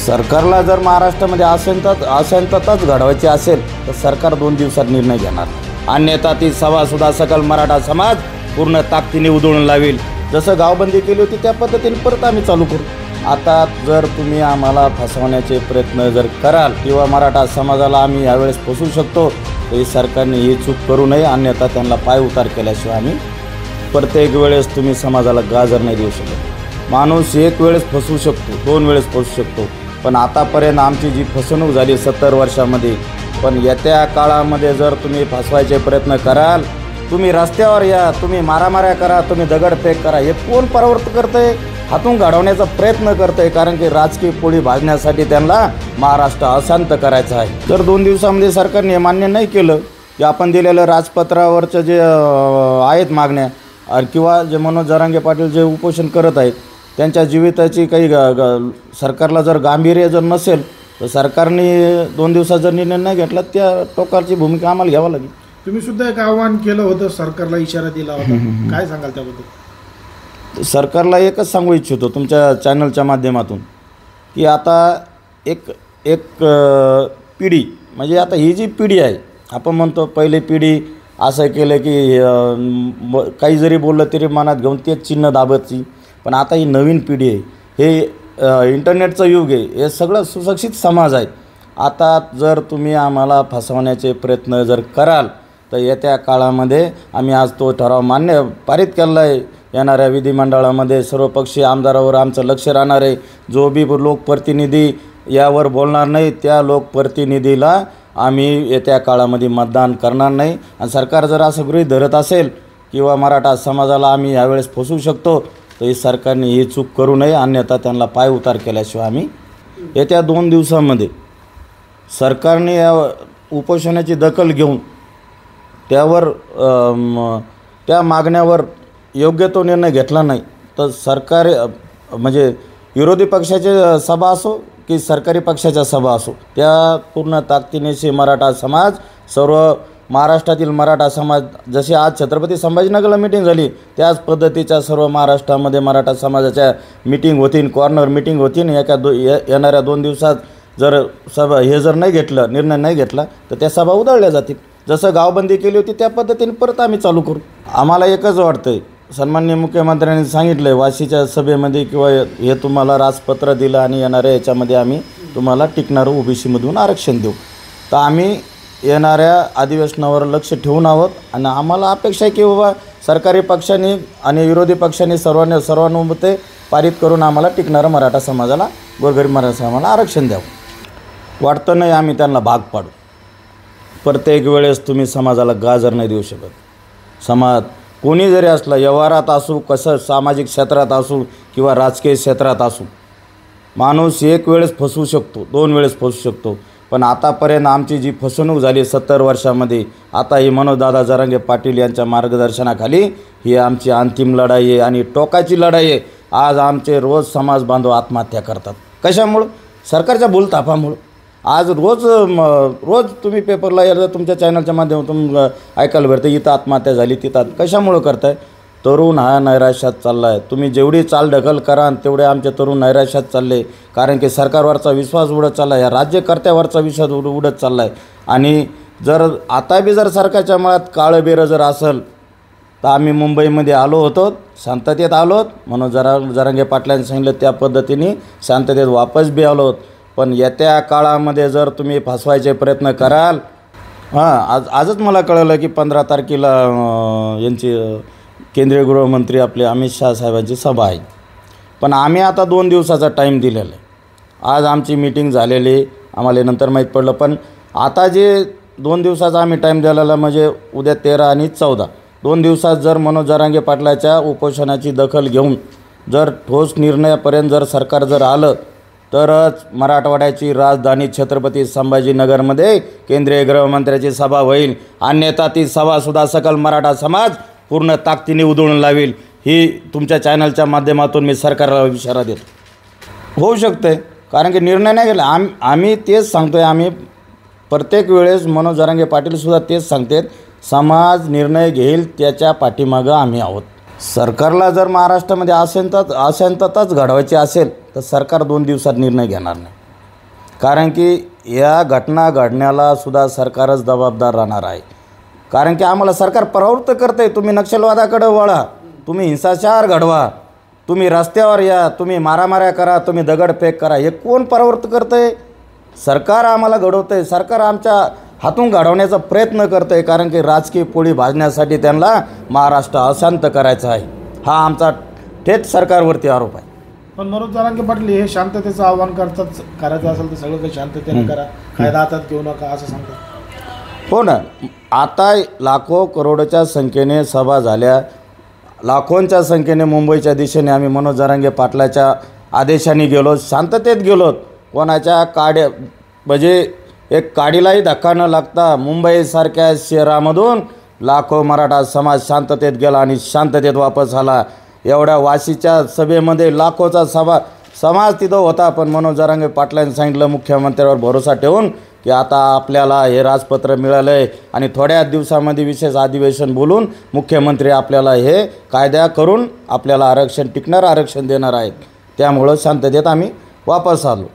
सरकारला जर महाराष्ट्रामध्ये अशांतताच घडवायची असेल तर सरकार 2 दिवसात निर्णय घेणार, अन्यथा ती सभासुद्धा सकल मराठा समाज पूर्ण ताकदीने उधळून लावेल। जसं गावबंदी केली होती त्या पद्धतीने परत आम्ही चालू करू। आता जर तुम्ही आम्हाला फसवण्याचे प्रयत्न जर कराल किंवा मराठा समाजाला आम्ही यावेळेस फसवू शकतो तरी सरकारने ही चूक करू नये, अन्यथा त्यांना पाय उतार केल्याशिवाय आम्ही प्रत्येक वेळेस तुम्ही समाजाला गाजर नाही देऊ शकत। माणूस एक वेळेस फसवू शकतो, 2 वेळेस फसवू शकतो, पण आतापर्यंत आमची जी फसवणूक झाली 70 वर्षामध्ये, पण येत्या काळामध्ये जर तुम्ही फसवायचे प्रयत्न कराल, तुम्ही रस्त्यावर या, तुम्ही मारामाऱ्या करा, तुम्ही दगडफेक करा, हे कोण परावर्त करतंय? हातून घडवण्याचा प्रयत्न करतंय, कारण की राजकीय पोळी भाजण्यासाठी त्यांना महाराष्ट्र अशांत करायचा आहे। जर 2 दिवसामध्ये सरकारने मान्य नाही केलं की आपण दिलेलं राजपत्रावरचं जे आहेत मागण्या किंवा जे मनोज जरांगे पाटील जे उपोषण करत आहेत त्यांच्या जीविताची काही सरकारला जर गांभीर्य जर नसेल तर सरकारने 2 दिवसात जर निर्णय नाही घेतला त्या टोकाची भूमिका आम्हाला घ्यावी लागेल। तुम्ही सुद्धा एक आव्हान केलं होतं, सरकारला इशारा दिला होता, काय सांगाल त्याबद्दल? सरकारला एकच सांगू इच्छितो तुमच्या चॅनलच्या माध्यमातून की आता एक पिढी म्हणजे आता ही जी पिढी आहे, आपण म्हणतो पहिली पिढी असं केलं की काही जरी बोललं तरी मनात घेऊन तेच चिन्ह दाबायची, पण आता ही नवीन पिढी आहे, हे इंटरनेटचं युग आहे, हे सगळं सुशिक्षित समाज आहे। आता जर तुम्ही आम्हाला फसवण्याचे प्रयत्न जर कराल तर येत्या काळामध्ये आम्ही आज तो ठराव पारित केला आहे। येणाऱ्या विधिमंडळामध्ये सर्वपक्षीय आमदारावर आमचं लक्ष राहणार आहे। जो बी लोकप्रतिनिधी यावर बोलणार नाही त्या लोकप्रतिनिधीला आम्ही येत्या काळामध्ये मतदान करणार नाही। आणि सरकार जर असं गृहीत धरत असेल किंवा मराठा समाजाला आम्ही यावेळेस फसवू शकतो तर सरकारने ही चूक करू नये, अन्यथा त्यांना पाय उतार केल्याशिवाय आम्ही येत्या 2 दिवसांमध्ये सरकारने या उपोषणाची दखल घेऊन त्यावर त्या मागण्यावर योग्य तो निर्णय घेतला नाही तर सरकार म्हणजे विरोधी पक्षाचे सभा असो की सरकारी पक्षाच्या सभा असो त्या पूर्ण ताकदीने मराठा समाज, सर्व महाराष्ट्रातील मराठा समाज, जशी आज छत्रपती संभाजीनगरला मीटिंग झाली त्याच पद्धतीच्या सर्व महाराष्ट्रामध्ये मराठा समाजाच्या मीटिंग होतील, कॉर्नर मीटिंग होतील। येणाऱ्या 2 दिवसात जर जर नाही घेतलं, निर्णय नाही घेतला तर त्या सभा उधळल्या जातील। जसं गावबंदी केली होती त्या पद्धतीने परत आम्ही चालू करू। आम्हाला एकच वाटतं आहे, सन्माननीय मुख्यमंत्र्यांनी सांगितलं आहे वाशीच्या सभेमध्ये किंवा हे तुम्हाला राजपत्र दिलं आणि येणाऱ्या याच्यामध्ये आम्ही तुम्हाला टिकणारं ओबीसीमधून आरक्षण देऊ, तर आम्ही येणाऱ्या अधिवेशनावर लक्ष ठेवून आहोत। आणि आम्हाला अपेक्षा आहे की बाबा सरकारी पक्षांनी आणि विरोधी पक्षांनी सर्वानुमते पारित करून आम्हाला टिकणारं मराठा समाजाला, गोरगरीब मराठा समाजाला आरक्षण द्यावं। वाटतं नाही आम्ही त्यांना भाग पाडू। प्रत्येक वेळेस तुम्ही समाजाला गाजर नाही देऊ शकत। समाज कोणी जरी असला, व्यवहारात असू, कसं सामाजिक क्षेत्रात असू किंवा राजकीय क्षेत्रात असू, माणूस एक वेळेस फसवू शकतो, 2 वेळेस फसवू शकतो, पण आतापर्यंत आमची जी फसवणूक झाली 70 वर्षामध्ये, आता ही मनोजदादा जरांगे पाटील यांच्या मार्गदर्शनाखाली ही आमची अंतिम लढाई आहे आणि टोकाची लढाई आहे। आज आमचे रोज समाज बांधव आत्महत्या करतात, कशामुळं? सरकारच्या भूलथापामुळं। आज रोज तुम्ही पेपरला या तुमच्या चॅनलच्या माध्यमातून ऐकायला भेटतं इथं आत्महत्या झाली, तिथं कशामुळं करताय? तरुण हा नैराश्यात चालला आहे। तुम्ही जेवढी चालढकल कराल तेवढे आमचे तरुण नैराश्यात चालले, कारण की सरकारवरचा विश्वास उडत चालला आहे, या राज्यकर्त्यावरचा विश्वास उडत चालला आहे। आणि जर आता बी जर सरकारच्या मळात काळं जर असेल तर आम्ही मुंबईमध्ये आलो होतो, शांततेत आलो होत, म्हणून जरांगे पाटलांनी सांगितलं त्या पद्धतीने शांततेत वापस बी आलो होत। पण येत्या काळामध्ये जर तुम्ही फसवायचे प्रयत्न कराल, आजच मला कळलं की 15 तारखेला यांची केंद्रीय गृहमंत्री आपले अमित शाह साहेबांची सभा आहे, पण आम्ही आता 2 दिवसाचा टाईम दिलेला आहे। आज आमची मीटिंग झालेली आम्हाला नंतर माहीत पडलं, पण आता जे 2 दिवसाचा आम्ही टाईम दिलेला म्हणजे उद्या 13 आणि 14 2 दिवसात जर मनोज जरांगे पाटलाच्या उपोषणाची दखल घेऊन जर ठोस निर्णयापर्यंत जर सरकार जर आलं तरच मराठवाड्याची राजधानी छत्रपती संभाजीनगरमध्ये केंद्रीय गृहमंत्र्याची सभा होईल, अन्यथा ती सभासुद्धा सकल मराठा समाज पूर्ण ताकदीने उधळून लावेल। ही तुमच्या चॅनलच्या माध्यमातून मी सरकारला इशारा देतो। होऊ शकते, कारण की निर्णय नाही घेतला। आम्ही तेच सांगतो आहे, आम्ही प्रत्येक वेळेस मनोज जरांगे पाटीलसुद्धा तेच सांगतात, समाज निर्णय घेईल त्याच्या पाठीमागं आम्ही आहोत। सरकारला जर महाराष्ट्रामध्ये अशांतताच घडवायची असेल तर सरकार 2 दिवसात निर्णय घेणार नाही। कारण की या घटना घडण्याला सुद्धा सरकारच जबाबदार राहणार आहे. कारण की आम्हाला सरकार प्रवृत्त करतं आहे, तुम्ही नक्षलवादाकडे वळा, तुम्ही हिंसाचार घडवा, तुम्ही रस्त्यावर या, तुम्ही मारामाऱ्या करा, तुम्ही दगडफेक करा. हे कोण प्रवृत्त करतं आहे? सरकार आम्हाला घडवतं आहे. सरकार आमच्या हातून घडवण्याचा प्रयत्न करतं आहे. कारण की राजकीय पोळी भाजण्यासाठी त्यांना महाराष्ट्र अशांत करायचा आहे. हा आमचा थेट सरकारवरती आरोप आहे. पण मनोज जरांगे पाटील हे शांततेचं आव्हान करतात, करायचं असेल तर सगळं काही शांततेने करा, कायदा हातात घेऊ नका असं सांगतात. हो ना. आता लाखो करोडोच्या संख्येने सभा झाल्या, लाखोंच्या संख्येने मुंबईच्या दिशेने आम्ही मनोज जरांगे पाटलाच्या आदेशाने गेलो, शांततेत गेलो. कोणाच्या काड्या म्हणजे एक काडीलाही धक्का न लागता मुंबईसारख्या शहरामधून लाखो मराठा समाज शांततेत गेला आणि शांततेत वापस आला. एवढ्या वाशीच्या सभेमध्ये लाखोचा समाज तिथं होता. पण मनोज जरांगे पाटलांनी सांगितलं मुख्यमंत्र्यावर भरोसा ठेवून की आता आपल्याला हे राजपत्र मिळालं आहे आणि थोड्या दिवसामध्ये विशेष अधिवेशन बोलून मुख्यमंत्री आपल्याला हे कायदा करून आपल्याला आरक्षण टिकणारं आरक्षण देणार आहेत. त्यामुळं शांततेत आम्ही वापस आलो.